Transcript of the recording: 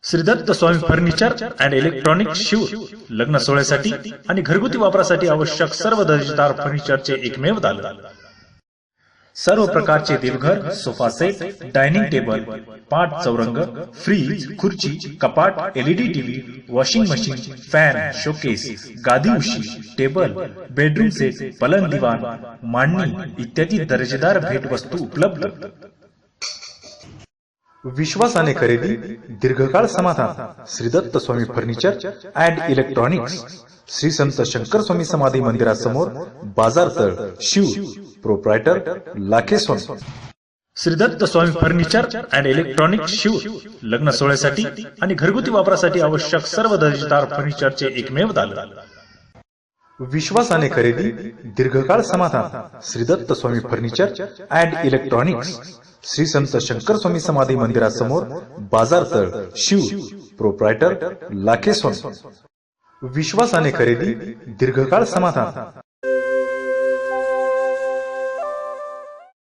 Shri Datta Swami furniture and electronic Shiv लग्न सोहळ्यासाठी आणि घरगुती वापरासाठी आवश्यक सर्व दर्जेदार फर्निचरचे एकमेव दालन। सर्व प्रकारचे देवघर, सोफा सेट, डायनिंग टेबल, पाट चौरंग, फ्रीज, खुर्ची, कपाट, LED TV, washing machine, fan, showcase, गादी उशी, टेबल, बेडरूम सेट, पलंग, दिवाण, मांडणी इत्यादी दर्जेदार भेटवस्तू उपलब्ध। विश्वासाने खरेदी, दीर्घकाळ समाधान। Shri Datta Swami furniture and electronics, Shri Sant Shankar Swami समाधी मंदिरासमोर, बाजार तळ, Shiv. Proprietor Lakhe Swami. Shri Datta Swami furniture and electronic Shiv लग्न सोहळ्यासाठी आणि घरगुती वापरासाठी आवश्यक सर्व दर्जेदार फर्निचरचे एकमेव दालन। विश्वासाने खरेदी, दीर्घकाळ समाधान। Shri Datta Swami furniture and electronics, Shri Sant Shankar Swami समाधी मंदिरासमोर, बाजार तळ, शिव। प्रोप्रायटर लाखे स्वामी। विश्वासाने खरेदी, दीर्घकाळ समाधान।